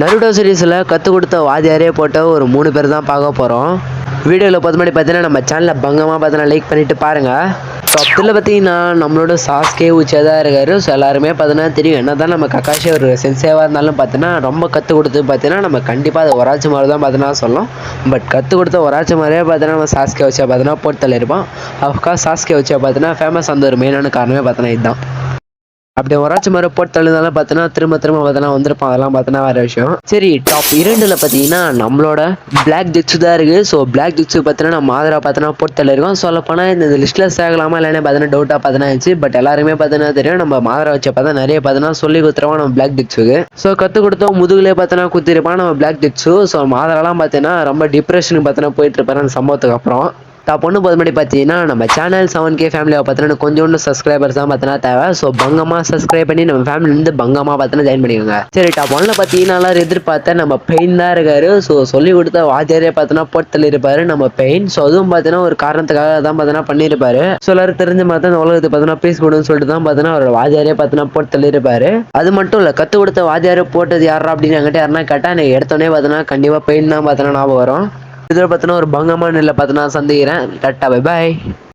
Naruto சீரிஸில் கற்றுக் கொடுத்த வாத்தியாரே போட்ட ஒரு 3 பேர் தான் பார்க்க போகிறோம். வீடியோவில் பொது மாதிரி பார்த்தீங்கன்னா நம்ம சேனலில் பங்கமாக பார்த்தீங்கன்னா லைக் பண்ணிவிட்டு பாருங்கள். ஸோ அதில் பார்த்தீங்கன்னா நம்மளோட சாஸ்கே உச்சியாக தான் இருக்கார். ஸோ எல்லாருமே பார்த்தீங்கன்னா தெரியும், என்ன தான் நம்ம கக்காஷி ஒரு சென்சேவாக இருந்தாலும் பார்த்தீங்கன்னா ரொம்ப கற்றுக் கொடுத்து பார்த்தீங்கன்னா நம்ம கண்டிப்பாக அது ஒராச்சி மாதிரி தான் பார்த்தீங்கன்னா சொல்லலாம். பட் கற்றுக் கொடுத்த ஒராச்சி மாதிரியே பார்த்தீங்கன்னா நம்ம சாஸ்கே உச்சியா பார்த்தீங்கன்னா போட்டு இருப்பான். அஃப்கோர்ஸ் சாஸ்கே உச்சியா பார்த்தீங்கன்னா ஃபேமஸ் அந்த ஒரு மெயினான காரணமே பார்த்தீங்கன்னா இதுதான். அப்படி ஒராச்சும் மாதிரி போட்டு தள்ளினாலும் பார்த்தீங்கன்னா திரும்ப பார்த்தீங்கன்னா வந்திருப்பான். அதெல்லாம் பார்த்தீங்கன்னா வேறு விஷயம். சரி, டாப் 2ல் பார்த்தீங்கன்னா நம்மளோட பிளாக் ஜிட்ஸு தான் இருக்குது. ஸோ பிளாக் ஜிட்ஸு பார்த்தீங்கன்னா நம்ம ஆதரா பார்த்தீங்கன்னா போட்டு தள்ளிருக்கோம். சொல்லப்போனால் இந்த லிஸ்ட்டில் சேகலாமா இல்லைன்னு பார்த்தீங்கன்னா டவுட்டாக பார்த்தீங்கன்னா இருந்துச்சு. பட் எல்லாருமே பார்த்தீங்கன்னா தெரியும், நம்ம மாதரா வச்ச பார்த்தா நிறைய பார்த்தீங்கன்னா சொல்லி கொடுத்துருவோம் நம்ம பிளாக் ஜிட்ஸுக்கு. ஸோ கற்றுக் கொடுத்தோம் முதுகுலே பார்த்தீங்கன்னா குத்திருப்பான் நம்ம பிளாக் ஜிட்ஸு. ஸோ மாதரெல்லாம் பார்த்தீங்கன்னா ரொம்ப டிப்ரெஷனுக்கு பார்த்தீங்கன்னா போயிட்டு இருப்பாரு அந்த சம்பவத்துக்கு அப்புறம். டாப் 1 போது மாதிரி பார்த்தீங்கன்னா நம்ம சேனல் 7K ஃபேமிலியை பார்த்தீங்கன்னா கொஞ்சோண்டு சப்ஸ்கிரைபர்ஸ் தான் பார்த்தீங்கன்னா தேவை. ஸோ பங்கமாக சப்ஸ்கிரைப் பண்ணி நம்ம ஃபேமிலியிலேருந்து பங்கமாக பார்த்தீங்கன்னா ஜாயின் பண்ணிக்கோங்க. சரி, டாப் 1ல் பார்த்தீங்கன்னா எல்லாரும் எதிர்பார்த்த நம்ம பெயின் தான் இருக்காரு. ஸோ சொல்லி கொடுத்த வாத்தியாரே பார்த்தீங்கன்னா போட்டு தள்ளியிருப்பாரு நம்ம பெயின். ஸோ அதுவும் பார்த்தீங்கன்னா ஒரு காரணத்துக்காக தான் பார்த்தீங்கன்னா பண்ணியிருப்பாரு. ஸோ எல்லாரும் தெரிஞ்ச மாதிரி அந்த உலகத்தை பார்த்தீங்கன்னா பீஸ் கொடுன்னு சொல்லிட்டு தான் பார்த்தீங்கன்னா அவர் வாத்தியாரே பார்த்தீங்கன்னா போட்டு தள்ளியிருப்பாரு. அது மட்டும் இல்லை, கற்றுக் கொடுத்த வாத்தியாரே போட்டது யாரா அப்படின்னு என்கிட்ட யாருன்னா கேட்டால் எனக்கு எடுத்தோடனே பார்த்தீங்கன்னா கண்டிப்பாக பெயின் தான் பார்த்தீங்கன்னா ஞாபகம் வரும். இதில் பார்த்தீங்கன்னா ஒரு பங்கமான நிலை பார்த்தீங்கன்னா சந்திக்கிறேன். Tata, bye bye.